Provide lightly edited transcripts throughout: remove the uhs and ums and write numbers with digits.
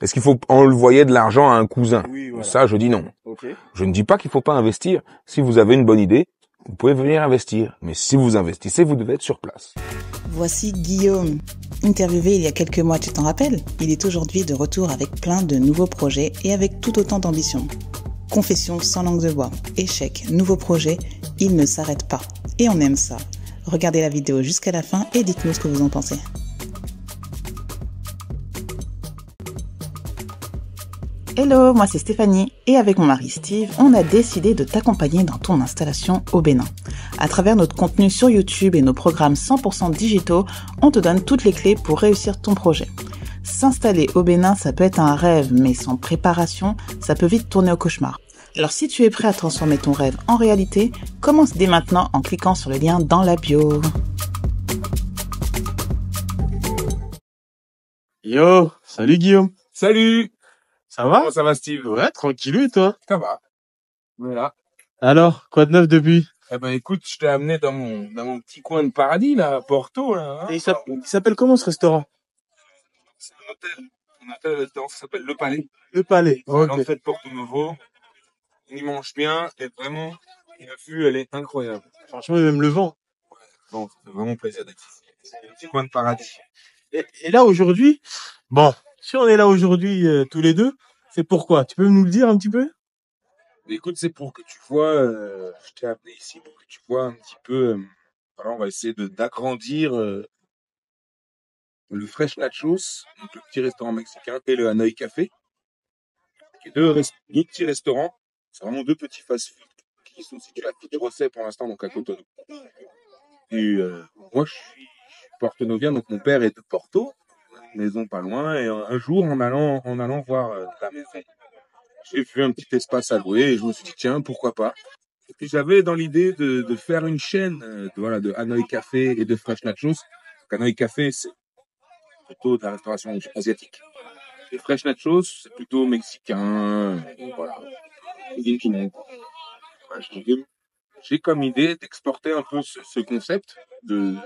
Est-ce qu'il faut envoyer de l'argent à un cousin? Oui, voilà. Ça, je dis non. Ok. Je ne dis pas qu'il faut pas investir. Si vous avez une bonne idée, vous pouvez venir investir. Mais si vous investissez, vous devez être sur place. Voici Guillaume. Interviewé il y a quelques mois, tu t'en rappelles? Il est aujourd'hui de retour avec plein de nouveaux projets et avec tout autant d'ambition. Confession sans langue de bois, échec, nouveaux projets, il ne s'arrête pas. Et on aime ça. Regardez la vidéo jusqu'à la fin et dites-nous ce que vous en pensez. Hello, moi c'est Stéphanie et avec mon mari Steve, on a décidé de t'accompagner dans ton installation au Bénin. À travers notre contenu sur YouTube et nos programmes 100% digitaux, on te donne toutes les clés pour réussir ton projet. S'installer au Bénin, ça peut être un rêve, mais sans préparation, ça peut vite tourner au cauchemar. Alors si tu es prêt à transformer ton rêve en réalité, commence dès maintenant en cliquant sur le lien dans la bio. Yo, salut Guillaume. Salut! Ça va? Comment ça va, Steve? Ouais, tranquillou et toi? Ça va. Voilà. Alors, quoi de neuf depuis? Eh ben, écoute, je t'ai amené dans mon petit coin de paradis, là, à Porto, là. Hein. Et il s'appelle comment ce restaurant? C'est un hôtel. Un hôtel, ça s'appelle Le Palais. Le Palais. En Ok. fait, Porto Novo. Il mange bien et vraiment, la vue, elle est incroyable. Franchement, même le vent. Bon, c'est vraiment plaisir d'être ici. C'est un petit coin de paradis. Et là aujourd'hui, bon, si on est là aujourd'hui tous les deux, c'est pourquoi? Tu peux nous le dire un petit peu? Écoute, c'est pour que tu vois, je t'ai amené ici pour que tu vois un petit peu, voilà, on va essayer d'agrandir le Fresh Nachos, donc le petit restaurant mexicain, et le Hanoi Café, qui est deux petits restaurants. C'est vraiment deux petits fast-food qui sont situés à Figueroa pour l'instant, donc à Cotonou. Et moi, je suis porto-novien, donc mon père est de Porto, une maison pas loin, et un jour, en allant voir la maison, j'ai vu un petit espace à louer et je me suis dit, tiens, pourquoi pas. Et puis j'avais dans l'idée de faire une chaîne voilà, de Hanoi Café et de Fresh Nachos. Donc, Hanoi Café, c'est plutôt de la restauration asiatique. Et Fresh Nachos, c'est plutôt mexicain. Voilà. Voilà, j'ai comme idée d'exporter un peu ce concept de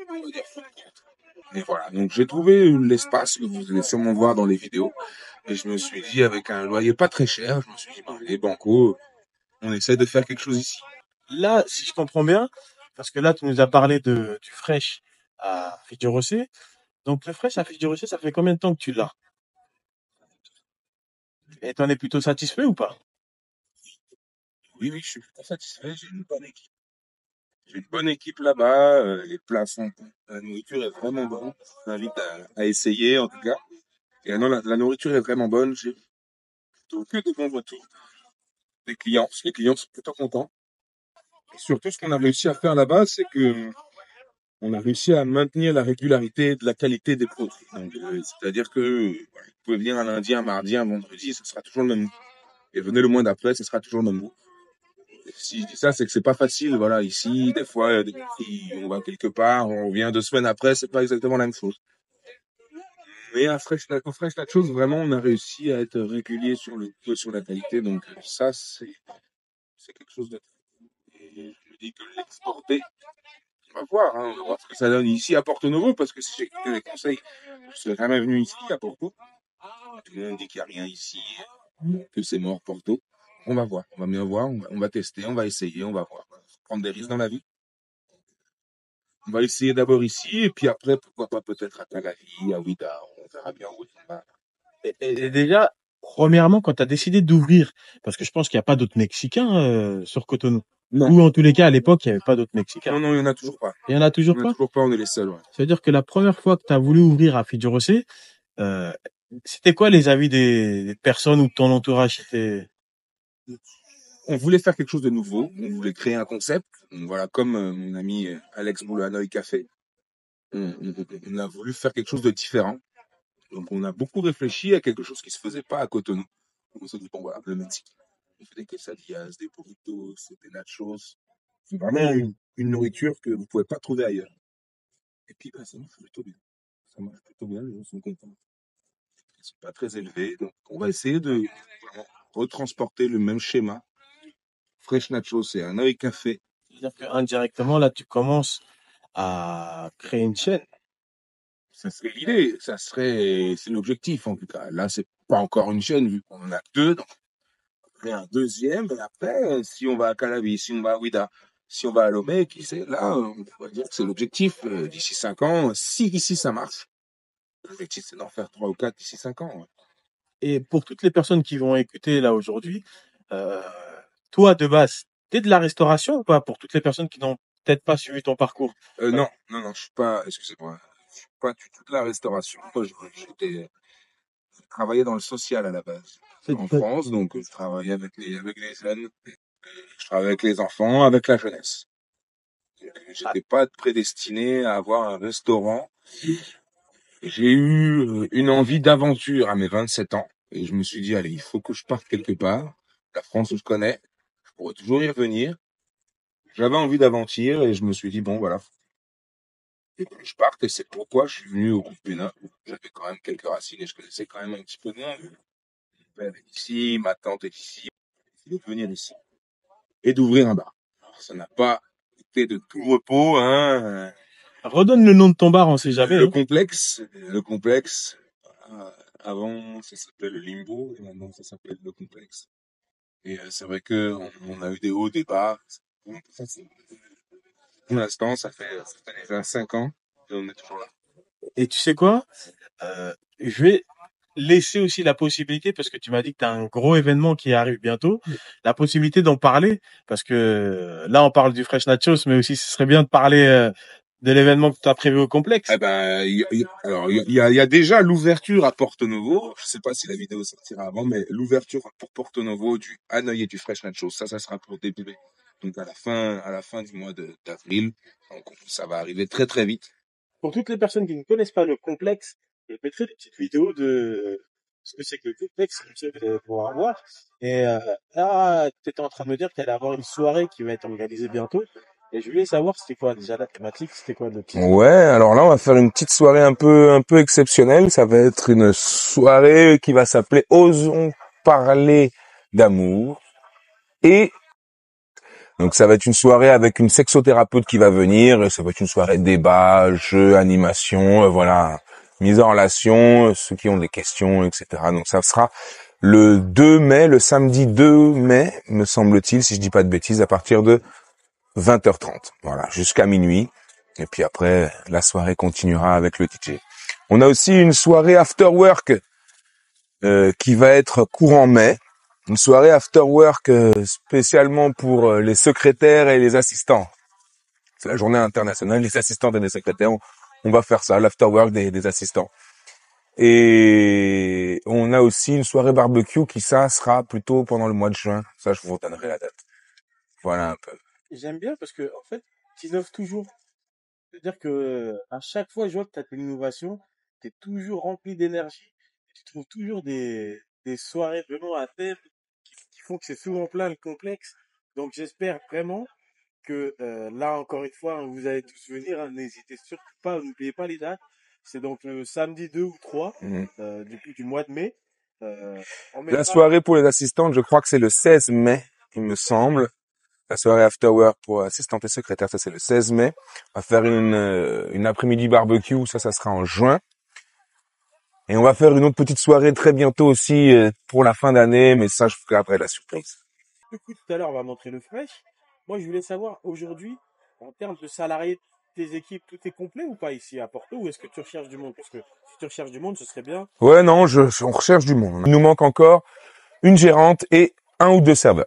on va dire, food court. Et voilà, donc j'ai trouvé l'espace que vous allez sûrement voir dans les vidéos. Et je me suis dit, avec un loyer pas très cher, je me suis dit, ben, les bancos, on essaie de faire quelque chose ici. Là, si je comprends bien, parce que là, tu nous as parlé du Fresh à Figueroa. Donc, le Fresh à Figueroa, ça fait combien de temps que tu l'as? Et t'en es plutôt satisfait ou pas? Oui, oui, je suis très satisfait, j'ai une bonne équipe. J'ai une bonne équipe là-bas, les plats sont bons, la nourriture est vraiment bonne. Je t'invite à essayer en tout cas. Et non, la nourriture est vraiment bonne, j'ai plutôt que de bons retours des clients. Les clients sont plutôt contents. Et surtout, ce qu'on a réussi à faire là-bas, c'est que on a réussi à maintenir la régularité de la qualité des produits. Donc, c'est-à-dire que voilà, vous pouvez venir un lundi, un mardi, un vendredi, ce sera toujours le même goût. Et venez le mois d'après, ce sera toujours le même goût. Et si je dis ça, c'est que c'est pas facile. Voilà, ici, des fois, on va quelque part, on revient 2 semaines après, c'est pas exactement la même chose. Mais au Fresh Nachos, vraiment, on a réussi à être régulier sur la qualité. Donc, ça, c'est quelque chose de. Et je me dis que l'exporter, on va voir, hein, on va voir ce que ça donne ici à Porto Novo, parce que si j'ai que des conseils, je serais jamais venu ici à Porto. Tout le monde dit qu'il n'y a rien ici, que c'est mort Porto. On va voir, on va bien voir, on va tester, on va essayer, on va voir. Prendre des risques dans la vie. On va essayer d'abord ici, et puis après, pourquoi pas peut-être à Tagali, à Ouida, on verra bien où on va. Et déjà, premièrement, quand tu as décidé d'ouvrir, parce que je pense qu'il n'y a pas d'autres Mexicains sur Cotonou. Non. Ou en tous les cas, à l'époque, il n'y avait pas d'autres Mexicains. Non, il n'y en a toujours pas. Il y en a toujours Il n'y en a pas? toujours pas, on est les seuls. Ouais. Ça veut dire que la première fois que tu as voulu ouvrir à Figueroa, euh, c'était quoi les avis des personnes ou de ton entourage? On voulait faire quelque chose de nouveau, on voulait créer un concept. Donc, voilà, comme mon ami Alex Boulanoï Café, on a voulu faire quelque chose de différent. Donc on a beaucoup réfléchi à quelque chose qui se faisait pas à Cotonou. On s'est dit, bon voilà, le Mexique. On fait des quesadillas, des burritos, des nachos. C'est vraiment une nourriture que vous pouvez pas trouver ailleurs. Et puis, ça marche plutôt bien. Ça marche plutôt bien, les gens sont contents. Ils sont pas très élevés. Donc, on va essayer de vraiment retransporter le même schéma. Fresh Nachos, c'est un œil café. C'est-à-dire qu'indirectement, là, tu commences à créer une chaîne. Ça serait l'idée, c'est l'objectif en tout cas. Là, c'est pas encore une chaîne vu qu'on en a deux, donc on ferait un deuxième. Et après, si on va à Calabi, si on va à Ouida, si on va à Lomé, qui sait, là, on pourrait dire que c'est l'objectif d'ici 5 ans. Si d'ici ça marche, l'objectif c'est d'en faire 3 ou 4 d'ici 5 ans. Ouais. Et pour toutes les personnes qui vont écouter là aujourd'hui, euh, toi de base, t'es de la restauration ou pas pour toutes les personnes qui n'ont peut-être pas suivi ton parcours? Non, non, non, je suis pas, excusez-moi, je suis pas du tout de la restauration. Moi, je travaillais dans le social à la base C'est- en France, donc je travaillais avec les jeunes, je travaillais avec les enfants, avec la jeunesse. Donc, j'étais pas prédestiné à avoir un restaurant. J'ai eu une envie d'aventure à mes 27 ans et je me suis dit, allez, il faut que je parte quelque part. La France, je connais, je pourrais toujours y revenir. J'avais envie d'aventure et je me suis dit, bon, voilà, et que je parte et c'est pourquoi je suis venu au groupe Bénin. J'avais quand même quelques racines et je connaissais quand même un petit peu de monde. Mon père est ici, ma tante est ici. J'ai décidé de venir ici et d'ouvrir un bar. Alors, ça n'a pas été de tout repos, hein. Redonne le nom de ton bar, on sait jamais. Le Hein. complexe, avant ça s'appelait le Limbo et maintenant ça s'appelle le complexe. Et c'est vrai que on a eu des hauts, des bas. Pour l'instant, ça fait déjà 5 ans et on est toujours là. Et tu sais quoi? Je vais laisser aussi la possibilité, parce que tu m'as dit que tu as un gros événement qui arrive bientôt, la possibilité d'en parler, parce que là on parle du Fresh Nachos, mais aussi ce serait bien de parler de l'événement que tu as prévu au complexe. Eh ben, alors il y a déjà l'ouverture à Porto Novo. Je sais pas si la vidéo sortira avant, mais l'ouverture pour Porto Novo du Hanoï et du Fresh Nachos, ça sera pour début. Donc à la fin du mois d'avril. Donc ça va arriver très très vite. Pour toutes les personnes qui ne connaissent pas le complexe, je mettrai des petites vidéos de ce que c'est que le complexe, comme ça vous allez pouvoir voir. Et là, tu étais en train de me dire qu'il allait y avoir une soirée qui va être organisée bientôt. Et je voulais savoir c'était quoi déjà la thématique, c'était quoi le titre. Ouais, alors là, on va faire une petite soirée un peu exceptionnelle. Ça va être une soirée qui va s'appeler Osons parler d'amour. Et donc, ça va être une soirée avec une sexothérapeute qui va venir. Et ça va être une soirée débat, jeu, animation, voilà, mise en relation, ceux qui ont des questions, etc. Donc, ça sera le 2 mai, le samedi 2 mai, me semble-t-il, si je dis pas de bêtises, à partir de 20h30, voilà, jusqu'à minuit. Et puis après, la soirée continuera avec le DJ. On a aussi une soirée after work qui va être courant mai. Une soirée after work spécialement pour les secrétaires et les assistants. C'est la journée internationale des assistants et des secrétaires. On va faire ça, l'after work des assistants. Et on a aussi une soirée barbecue qui, ça, sera plutôt pendant le mois de juin. Ça, je vous donnerai la date. Voilà un peu. J'aime bien parce que, en fait, tu innoves toujours. C'est-à-dire que à chaque fois, je vois que tu as de l'innovation, tu es toujours rempli d'énergie, et tu trouves toujours des soirées vraiment à thème qui font que c'est souvent plein le complexe. Donc j'espère vraiment que là, encore une fois, hein, vous allez tous venir, hein, n'hésitez surtout pas, n'oubliez pas les dates. C'est donc le samedi 2 ou 3 du mois de mai. On La mettra soirée pour les assistantes, je crois que c'est le 16 mai, il me semble. La soirée after work pour assistantes et secrétaires, ça c'est le 16 mai. On va faire une après-midi barbecue, ça sera en juin. Et on va faire une autre petite soirée très bientôt aussi pour la fin d'année, mais ça je ferai après la surprise. le coup tout à l'heure, on va montrer le fresh. Moi, je voulais savoir aujourd'hui, en termes de salariés, tes équipes, tout est complet ou pas ici à Porto, ou est-ce que tu recherches du monde? Parce que si tu recherches du monde, ce serait bien. Ouais, non, on recherche du monde. Il nous manque encore une gérante et un ou deux serveurs.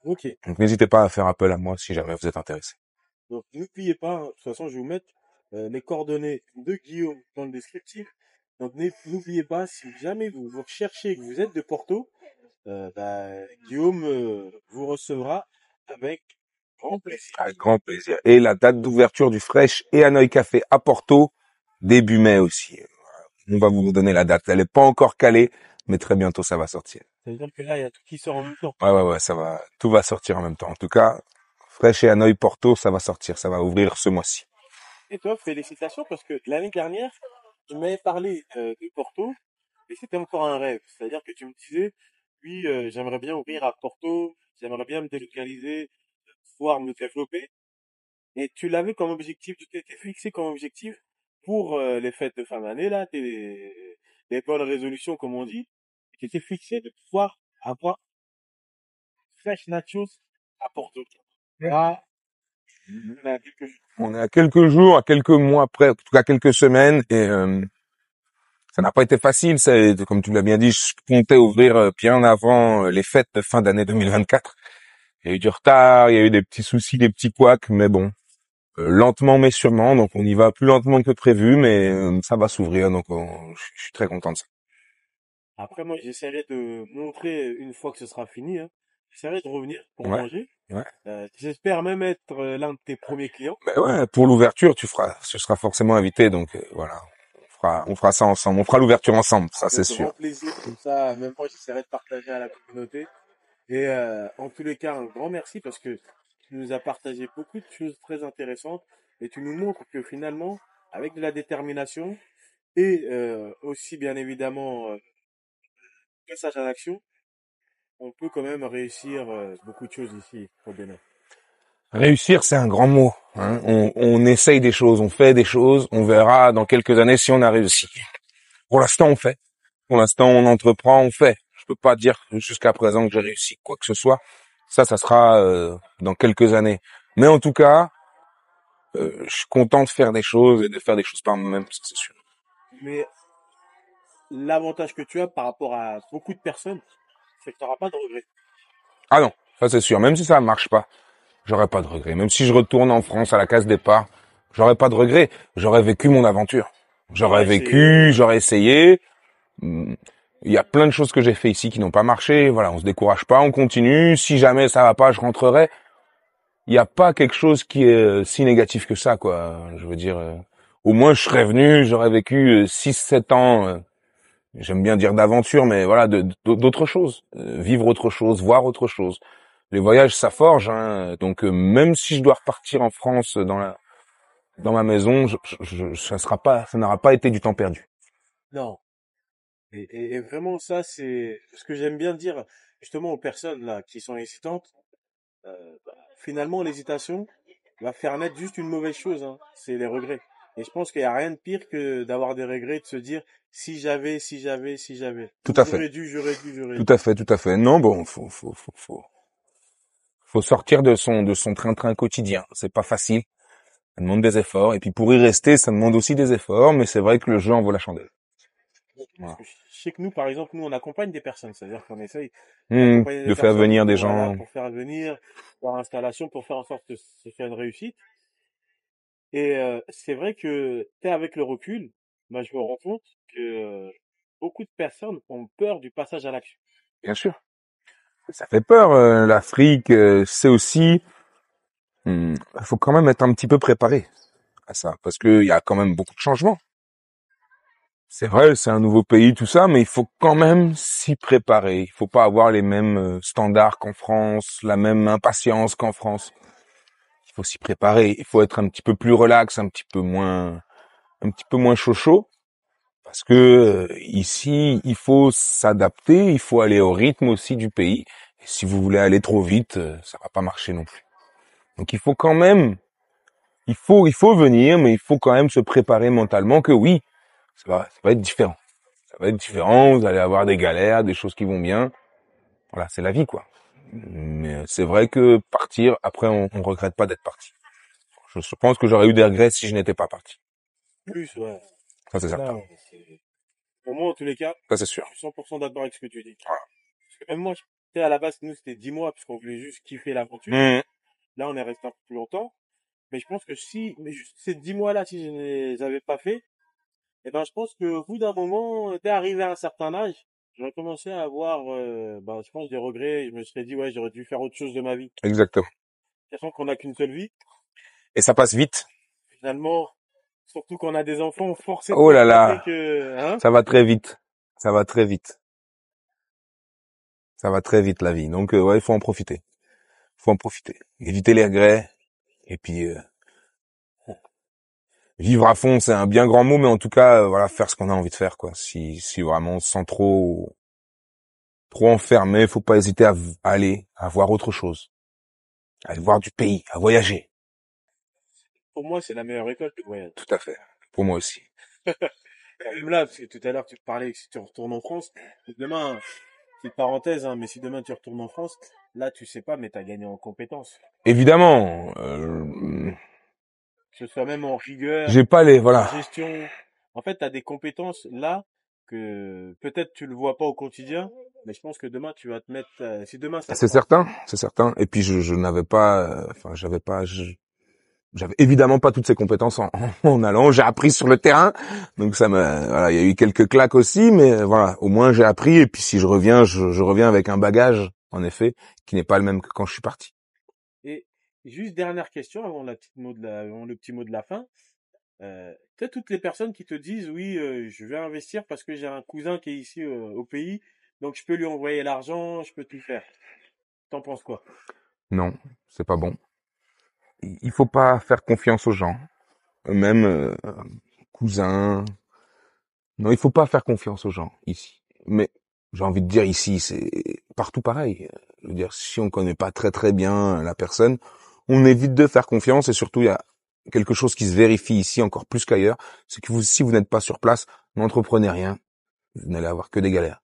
Ok. Donc n'hésitez pas à faire appel à moi si jamais vous êtes intéressé. Donc, n'oubliez pas, hein, de toute façon, je vais vous mettre les coordonnées de Guillaume dans le descriptif. Donc, n'oubliez pas, si jamais vous recherchez, que vous êtes de Porto, bah, Guillaume vous recevra avec grand plaisir. Avec grand plaisir. Et la date d'ouverture du Fresh et Hanoï Café à Porto, début mai aussi. On va vous donner la date. Elle n'est pas encore calée, mais très bientôt ça va sortir. Ça veut dire que là, il y a tout qui sort en même temps. Ouais, ça va, tout va sortir en même temps. En tout cas, Fresh et Hanoï Porto, ça va sortir, ça va ouvrir ce mois-ci. Et toi, félicitations, parce que l'année dernière, tu m'avais parlé de Porto, et c'était encore un rêve. C'est-à-dire que tu me disais, oui, j'aimerais bien ouvrir à Porto, j'aimerais bien me délocaliser, pouvoir me développer. Et tu l'avais comme objectif, tu t'étais fixé comme objectif pour les fêtes de fin d'année, là, les bonnes résolutions, comme on dit, tu t'es fixé de pouvoir avoir fresh nachos à Porto. Là, on a quelque chose. On est à quelques jours, à quelques mois après, en tout cas quelques semaines, et ça n'a pas été facile. Comme tu l'as bien dit, je comptais ouvrir bien avant les fêtes de fin d'année 2024. Il y a eu du retard, il y a eu des petits soucis, des petits couacs, mais bon, lentement mais sûrement. Donc on y va plus lentement que prévu, mais ça va s'ouvrir. Donc je suis très content de ça. Après, moi, j'essaierai de montrer une fois que ce sera fini, hein. J'essaierai de revenir pour Ouais, manger. ouais. J'espère même être l'un de tes premiers clients. Mais ouais, pour l'ouverture, tu seras forcément invité. Donc voilà, on fera ça ensemble. On fera l'ouverture ensemble, ça c'est Avec sûr. grand plaisir, comme ça, même moi, j'essaierai de partager à la communauté. Et en tous les cas, un grand merci parce que tu nous as partagé beaucoup de choses très intéressantes et tu nous montres que finalement, avec de la détermination et aussi bien évidemment passage à l'action, on peut quand même réussir beaucoup de choses ici au Bénin. Réussir, c'est un grand mot. Hein. On essaye des choses, on fait des choses, on verra dans quelques années si on a réussi. Pour l'instant, on fait. Pour l'instant, on entreprend, on fait. Je peux pas dire jusqu'à présent que j'ai réussi quoi que ce soit. Ça sera dans quelques années. Mais en tout cas, je suis content de faire des choses et de faire des choses par moi-même, ça c'est sûr. Mais l'avantage que tu as par rapport à beaucoup de personnes, c'est que tu n'auras pas de regrets. Ah non, ça c'est sûr. Même si ça marche pas, j'aurais pas de regret. Même si je retourne en France à la case départ, j'aurais pas de regret. J'aurais vécu mon aventure. J'aurais vécu, j'aurais essayé. Il y a plein de choses que j'ai fait ici qui n'ont pas marché. Voilà, on se décourage pas, on continue. Si jamais ça va pas, je rentrerai. Il n'y a pas quelque chose qui est si négatif que ça, quoi. Je veux dire, au moins je serais venu, j'aurais vécu 6-7 ans. J'aime bien dire d'aventure, mais voilà, d'autres choses, vivre autre chose, voir autre chose. Les voyages, ça forge. Hein. Donc même si je dois repartir en France dans ma maison, ça n'aura pas été du temps perdu. Non. Et vraiment, ça, c'est ce que j'aime bien dire justement aux personnes là qui sont hésitantes. Finalement, l'hésitation va faire naître juste une mauvaise chose, hein, c'est les regrets. Et je pense qu'il n'y a rien de pire que d'avoir des regrets, de se dire si j'avais, si j'avais, si j'avais. Tout à fait. J'aurais dû. Tout à fait. Non, bon, faut sortir de son train-train quotidien. C'est pas facile. Ça demande des efforts. Et puis pour y rester, ça demande aussi des efforts. Mais c'est vrai que le jeu en vaut la chandelle. Voilà. Je sais que nous, par exemple, nous, on accompagne des personnes. C'est-à-dire qu'on essaye d'accompagner des de faire personnes venir des voilà, gens. pour faire venir leur installation, pour faire en sorte que ce soit une réussite. Et c'est vrai que avec le recul, bah, je me rends compte que beaucoup de personnes ont peur du passage à l'action. Bien sûr. Ça fait peur. L'Afrique, c'est aussi... Il faut quand même être un petit peu préparé à ça. Parce qu'il y a quand même beaucoup de changements. C'est vrai, c'est un nouveau pays, tout ça, mais il faut quand même s'y préparer. Il faut pas avoir les mêmes standards qu'en France, la même impatience qu'en France. Il faut s'y préparer. Il faut être un petit peu plus relax, un petit peu moins chaud, parce que ici, il faut s'adapter, il faut aller au rythme aussi du pays. Et si vous voulez aller trop vite, ça va pas marcher non plus. Donc il faut quand même, il faut venir, mais il faut quand même se préparer mentalement que oui, ça va être différent. Ça va être différent, vous allez avoir des galères, des choses qui vont bien. Voilà, c'est la vie, quoi. Mais c'est vrai que partir, après, on regrette pas d'être parti. Je pense que j'aurais eu des regrets si je n'étais pas parti. Plus, ouais. Ça, c'est certain. Là, pour moi, en tous les cas, Ça, c'est sûr. je suis 100% d'accord avec ce que tu dis. Voilà. Parce que même moi, à la base, nous, c'était 10 mois, puisqu'on voulait juste kiffer l'aventure. Là, on est resté un peu plus longtemps. Mais je pense que ces 10 mois-là, si je ne les avais pas fait, eh ben, je pense que au bout d'un moment, dès arrivé à un certain âge, j'aurais commencé à avoir, je pense, des regrets. Je me serais dit, ouais, j'aurais dû faire autre chose de ma vie. Exactement. De toute façon, qu'on n'a qu'une seule vie. Et ça passe vite. Finalement, surtout quand on a des enfants, forcément. Oh là là. Hein, ça va très vite. Ça va très vite. Ça va très vite, la vie. Donc, ouais, il faut en profiter. Faut en profiter. Éviter les regrets. Et puis, vivre à fond, c'est un bien grand mot, mais en tout cas, voilà, faire ce qu'on a envie de faire, quoi. Si vraiment, sans trop enfermé, faut pas hésiter à aller, à voir autre chose. À aller voir du pays, à voyager. pour moi, c'est la meilleure école de voyage. Tout à fait. pour moi aussi. Même là, parce que tout à l'heure, tu parlais que si tu retournes en France, demain, petite parenthèse, hein, mais si demain tu retournes en France, là, tu sais pas, mais t'as gagné en compétences. Évidemment, Que ce soit même en rigueur, j'ai pas les, en voilà. gestion. En fait, t'as des compétences là que peut-être tu le vois pas au quotidien, mais je pense que demain tu vas te mettre, si demain ça te C'est prend. certain. Et puis je n'avais pas, j'avais évidemment pas toutes ces compétences en allant. J'ai appris sur le terrain, donc voilà, il y a eu quelques claques aussi, mais voilà, au moins j'ai appris. Et puis si je reviens, je reviens avec un bagage, en effet, qui n'est pas le même que quand je suis parti. Et juste dernière question avant avant le petit mot de la fin. Peut-être toutes les personnes qui te disent oui, je vais investir parce que j'ai un cousin qui est ici au pays, donc je peux lui envoyer l'argent, je peux tout faire. T'en penses quoi? Non, c'est pas bon. Il faut pas faire confiance aux gens, même cousins. Non, il faut pas faire confiance aux gens ici. Mais j'ai envie de dire ici, c'est partout pareil. Je veux dire, si on connaît pas très très bien la personne, on évite de faire confiance et surtout il y a quelque chose qui se vérifie ici encore plus qu'ailleurs, c'est que si vous n'êtes pas sur place, n'entreprenez rien, vous n'allez avoir que des galères.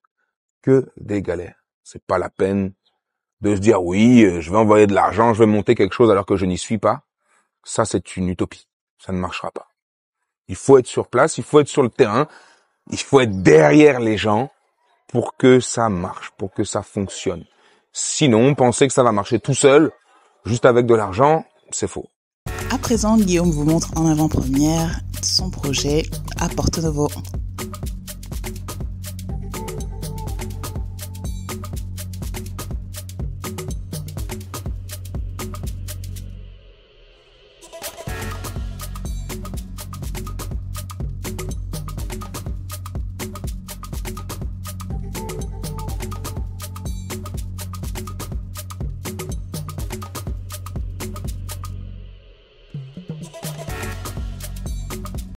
Que des galères. C'est pas la peine de se dire oui, je vais envoyer de l'argent, je vais monter quelque chose alors que je n'y suis pas. Ça, c'est une utopie. Ça ne marchera pas. Il faut être sur place, il faut être sur le terrain, il faut être derrière les gens pour que ça marche, pour que ça fonctionne. Sinon, penser que ça va marcher tout seul, juste avec de l'argent, c'est faux. À présent, Guillaume vous montre en avant-première son projet à Porto Novo.